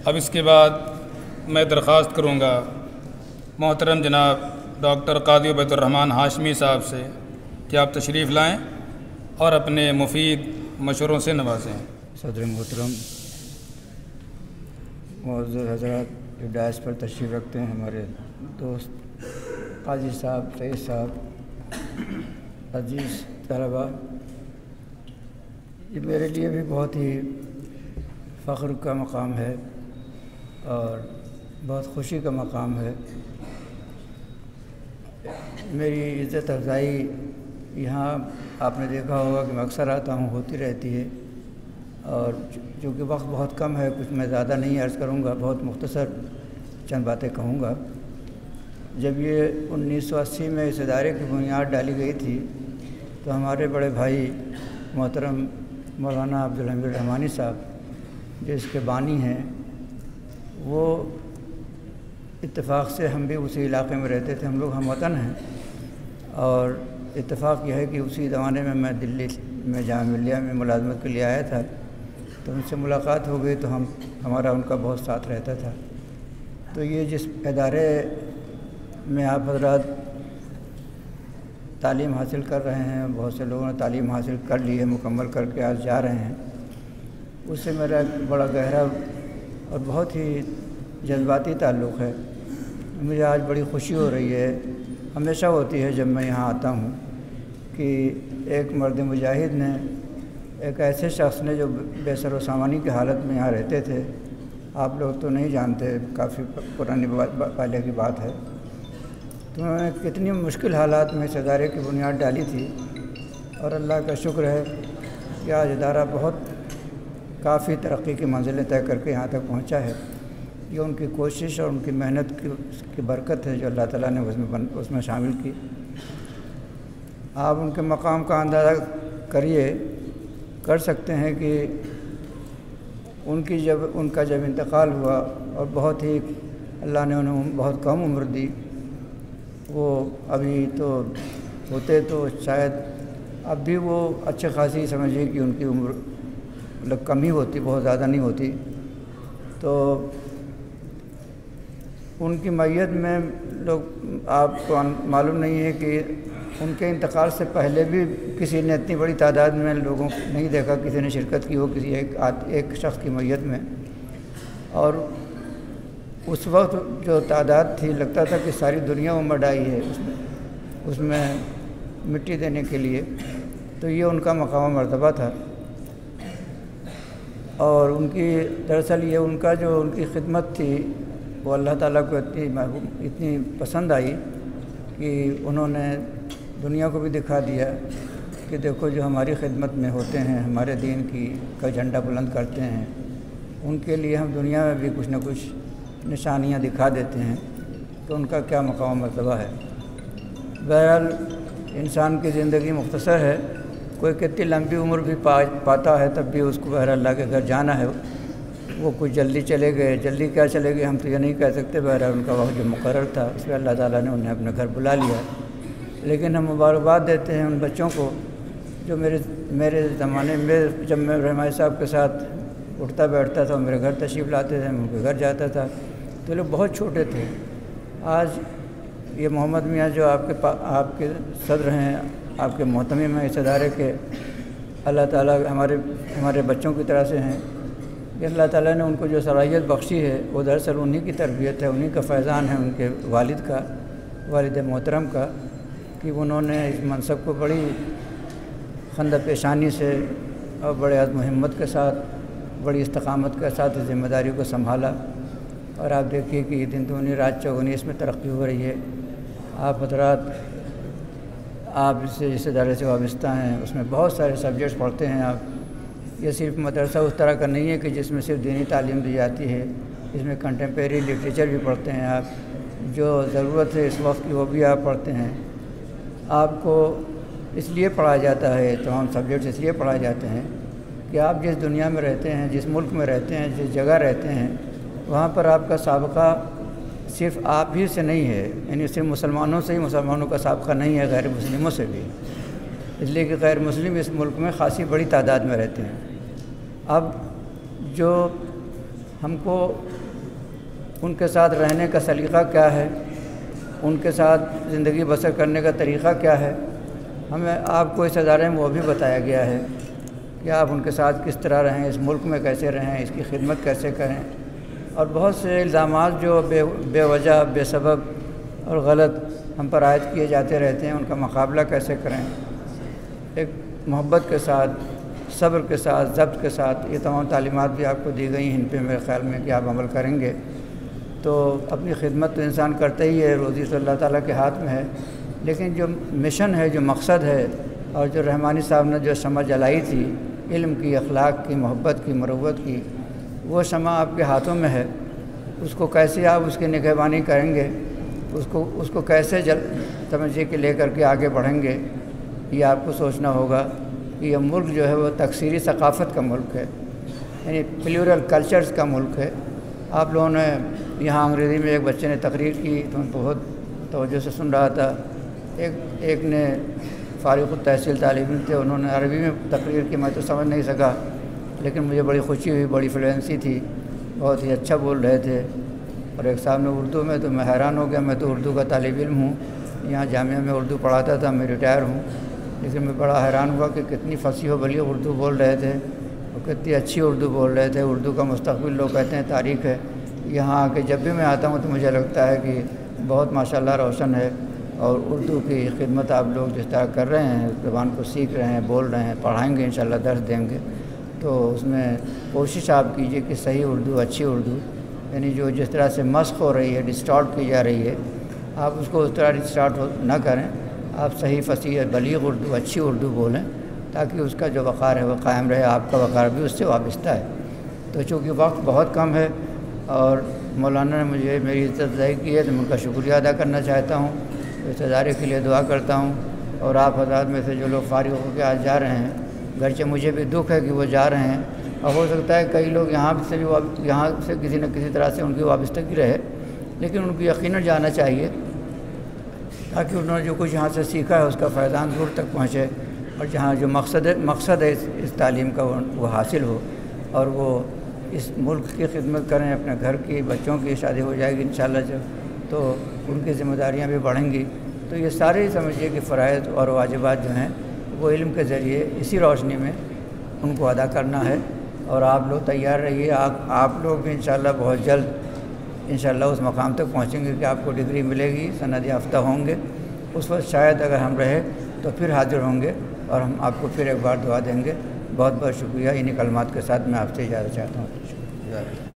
اب اس کے بعد میں درخواست کروں گا محترم جناب ڈاکٹر قاضی عبید الرحمن ہاشمی صاحب سے کہ آپ تشریف لائیں اور اپنے مفید مشوروں سے نوازیں۔ صدر محترم، معزز حضرات جو ڈائس پر تشریف رکھتے ہیں، ہمارے دوست قاضی صاحب، سید صاحب، عزیز طلباء، یہ میرے لیے بھی بہت ہی فخر کا مقام ہے اور بہت خوشی کا مقام ہے۔ میری عزت افزائی یہاں آپ نے دیکھا ہوگا کہ میں اکثر آتا ہوں، ہوتی رہتی ہے، اور چونکہ وقت بہت کم ہے، کچھ میں زیادہ نہیں عرض کروں گا، بہت مختصر چند باتیں کہوں گا۔ جب یہ 1980 میں اس ادارے کی بنیاد ڈالی گئی تھی تو ہمارے بڑے بھائی محترم مولانا عبدالحمید الرحمانی صاحب جو اس کے بانی ہیں، وہ اتفاق سے ہم بھی اسی علاقے میں رہتے تھے، ہم لوگ ہم وطن ہیں، اور اتفاق یہ ہے کہ اسی زمانے میں دلی میں جامعہ ملیہ میں ملازمت کے لیے آیا تھا، تو ان سے ملاقات ہو گئی تو ہمارا ان کا بہت ساتھ رہتا تھا۔ تو یہ جس ادارے میں آپ حضرات تعلیم حاصل کر رہے ہیں، بہت سے لوگوں نے تعلیم حاصل کر لی ہے، مکمل کر کے آج جا رہے ہیں، اس سے میرا بڑا گہرا اور بہت ہی جذباتی تعلق ہے۔ مجھے آج بڑی خوشی ہو رہی ہے، ہمیشہ ہوتی ہے جب میں یہاں آتا ہوں، کہ ایک مرد مجاہد نے، ایک ایسے شخص نے جو بے سر و سامانی کی حالت میں یہاں رہتے تھے، آپ لوگ تو نہیں جانتے، کافی پرانی پہلے کی بات ہے، تو انہوں نے کتنی مشکل حالات میں اس ادارے کی بنیاد ڈالی تھی، اور اللہ کا شکر ہے کہ آج ادارہ بہت کافی ترقی کی منزلیں طے کر کے یہاں تک پہنچا ہے۔ یہ ان کی کوشش اور ان کی محنت کی برکت ہے جو اللہ تعالیٰ نے اس میں شامل کی۔ آپ ان کے مقام کا اندازہ کر سکتے ہیں کہ ان کا جب انتقال ہوا اور بہت ہی اللہ نے انہیں بہت کم عمر دی، وہ ابھی تو ہوتے تو شاید اب بھی وہ اچھے خاصی سمجھیے کہ ان کی عمر مطلب کم ہی ہوتی، بہت زیادہ نہیں ہوتی، تو ان کی میت میں آپ کو معلوم نہیں ہے کہ ان کے انتقال سے پہلے بھی کسی نے اتنی بڑی تعداد میں لوگوں کو نہیں دیکھا، کسی نے شرکت کی ہو کسی ایک شخص کی میت میں، اور اس وقت جو تعداد تھی لگتا تھا کہ ساری دنیا امڈ آئی ہے اس میں مٹی دینے کے لیے، تو یہ ان کا مقام مرتبہ تھا۔ اور ان کی دراصل یہ ان کی خدمت تھی وہ اللہ تعالیٰ کو اتنی پسند آئی کہ انہوں نے دنیا کو بھی دکھا دیا کہ دیکھو جو ہماری خدمت میں ہوتے ہیں، ہمارے دین کا جھنڈا بلند کرتے ہیں، ان کے لیے ہم دنیا میں بھی کچھ نہ کچھ نشانیاں دکھا دیتے ہیں، تو ان کا کیا مقام مرتبہ ہے۔ بہرحال انسان کی زندگی مختصر ہے، کوئی کتنی لمبی عمر بھی پاتا ہے تب بھی اس کو بہرحال اللہ کے گھر جانا ہے، وہ کچھ جلدی چلے گئے، جلدی کیا چلے گئے ہم تو یہ نہیں کہہ سکتے، بہرحال ان کا وقت جو مقرر تھا اس میں اللہ تعالیٰ نے انہیں اپنے گھر بلا لیا۔ لیکن ہم مبارکباد دیتے ہیں ان بچوں کو جو میرے زمانے میں جب میں رحمانی صاحب کے ساتھ اٹھتا بیٹھتا تھا، میرے گھر تشریف لاتے تھے، میں ان کے گھر جاتا تھا، تو لوگ بہت چھوٹے تھے۔ آج یہ محمد میاں جو آپ کے صدر ہیں، آپ کے محتمم ہیں اس ادارے کے، اللہ تعالیٰ ہمارے بچوں کی طرح سے ہیں کہ اللہ تعالیٰ نے ان کو جو صلاحیت بخشی ہے وہ دراصل انہی کی تربیت ہے، انہی کا فیضان ہے، ان کے والد محترم کا، کہ انہوں نے اس منصب کو بڑی خندہ پیشانی سے اور بڑے عزم و ہمت کے ساتھ، بڑی استقامت کے ساتھ اس ذمہ داری کو سنبھالا، اور آپ دیکھیے کہ دن دگنی رات چوگنی اس میں ترقی ہو رہی ہے۔ آپ حضرات اس ادارے سے وابستہ ہیں، اس میں بہت سارے سبجیکٹس پڑھتے ہیں آپ، یہ صرف مدرسہ اس طرح کا نہیں ہے کہ جس میں صرف دینی تعلیم دی جاتی ہے، اس میں کنٹمپریری لٹریچر بھی پڑھتے ہیں آپ، جو ضرورت ہے اس وقت کی وہ بھی آپ پڑھتے ہیں۔ آپ کو اس لیے پڑھایا جاتا ہے، تمام سبجیکٹس اس لیے پڑھائے جاتے ہیں کہ آپ جس دنیا میں رہتے ہیں، جس ملک میں رہتے ہیں، جس جگہ رہتے ہیں، وہاں پر آپ کا سابقہ صرف آپ ہی سے نہیں ہے، یعنی صرف مسلمانوں سے ہی مسلمانوں کا سابقہ نہیں ہے، غیر مسلموں سے بھی، اس لیے کہ غیر مسلم اس ملک میں خاصی بڑی تعداد میں رہتے ہیں۔ اب جو ہم کو ان کے ساتھ رہنے کا سلیقہ کیا ہے، ان کے ساتھ زندگی بسر کرنے کا طریقہ کیا ہے، ہمیں آپ کو اس ادارے میں وہ بھی بتایا گیا ہے کہ آپ ان کے ساتھ کس طرح رہیں، اس ملک میں کیسے رہیں، اس کی خدمت کیسے کریں، اور بہت سے الزامات جو بے وجہ بے سبب اور غلط ہم پر عائد کیے جاتے رہتے ہیں، ان کا مقابلہ کیسے کریں، ایک محبت کے ساتھ، صبر کے ساتھ، ضبط کے ساتھ، یہ تمام تعلیمات بھی آپ کو دی گئی ہیں، ان پہ میرے خیال میں کہ آپ عمل کریں گے تو اپنی خدمت تو انسان کرتا ہی ہے، روزی تو اللہ تعالیٰ کے ہاتھ میں ہے، لیکن جو مشن ہے، جو مقصد ہے، اور جو رحمانی صاحب نے جو شمع جلائی تھی علم کی، اخلاق کی، محبت کی، مروت کی، وہ شمع آپ کے ہاتھوں میں ہے۔ اس کو کیسے آپ اس کی نگہبانی کریں گے، اس کو کیسے سمجھیے کہ لے کر کے آگے بڑھیں گے، یہ آپ کو سوچنا ہوگا کہ یہ ملک جو ہے وہ تکثیری ثقافت کا ملک ہے، یعنی پلیورل کلچرز کا ملک ہے۔ آپ لوگوں نے یہاں انگریزی میں ایک بچے نے تقریر کی تو ان کو بہت توجہ سے سن رہا تھا، ایک نے فارغ التحصیل طالب علم تھے، انہوں نے عربی میں تقریر کی، میں تو سمجھ نہیں سکا، لیکن مجھے بڑی خوشی ہوئی، بڑی فلوئنسی تھی، بہت ہی اچھا بول رہے تھے۔ اور ایک صاحب نے اردو میں، تو میں حیران ہو گیا، میں تو اردو کا طالب علم ہوں، یہاں جامعہ میں اردو پڑھاتا تھا، میں ریٹائر ہوں، لیکن میں بڑا حیران ہوا کہ کتنی فصیح و بلیغ اردو بول رہے تھے اور کتنی اچھی اردو بول رہے تھے۔ اردو کا مستقبل لوگ کہتے ہیں تاریخ ہے، یہاں آ کے جب بھی میں آتا ہوں تو مجھے لگتا ہے کہ بہت ماشاءاللہ روشن ہے، اور اردو کی خدمت آپ لوگ جس طرح کر رہے ہیں، زبان کو سیکھ رہے ہیں، بول رہے ہیں، پڑھائیں گے انشاءاللہ، درس دیں گے، تو اس میں کوشش آپ کیجئے کہ صحیح اردو، اچھی اردو، یعنی جو جس طرح سے مسخ ہو رہی ہے، ڈسٹارٹ کی جا رہی ہے، آپ اس کو اس طرح ڈسٹارٹ نہ کریں، آپ صحیح فصیح بلیغ اردو، اچھی اردو بولیں، تاکہ اس کا جو وقار ہے وہ قائم رہے، آپ کا وقار بھی اس سے وابستہ ہے۔ تو چونکہ وقت بہت کم ہے اور مولانا نے مجھے میری عزت افزائی کی ہے تو میں ان کا شکریہ ادا کرنا چاہتا ہوں، اس ادارے کے لیے دعا کرتا ہوں، اور آپ حضرات میں سے جو لوگ فارغ ہو کے آج جا رہے ہیں، گرچہ مجھے بھی دکھ ہے کہ وہ جا رہے ہیں، اور ہو سکتا ہے کئی لوگ یہاں سے کسی نہ کسی طرح سے ان کی وابستگی رہے، لیکن ان کو یقیناً جانا چاہیے تاکہ انہوں نے جو کچھ یہاں سے سیکھا ہے اس کا فیضان دور تک پہنچے، اور جہاں جو مقصد ہے اس تعلیم کا وہ حاصل ہو، اور وہ اس ملک کی خدمت کریں، اپنے گھر کی، بچوں کی شادی ہو جائے گی انشاءاللہ جب، تو ان کی ذمہ داریاں بھی بڑھیں گی۔ تو یہ سارے سمجھیے کہ فرائض اور واجبات جو ہیں وہ علم کے ذریعے اسی روشنی میں ان کو ادا کرنا ہے، اور آپ لوگ تیار رہیے، آپ لوگ بھی انشاءاللہ بہت جلد انشاءاللہ اس مقام تک پہنچیں گے کہ آپ کو ڈگری ملے گی، سند یافتہ ہوں گے، اس وقت شاید اگر ہم رہے تو پھر حاضر ہوں گے اور ہم آپ کو پھر ایک بار دعا دیں گے۔ بہت بہت شکریہ، انہی کلمات کے ساتھ میں آپ سے اجازت چاہتا ہوں۔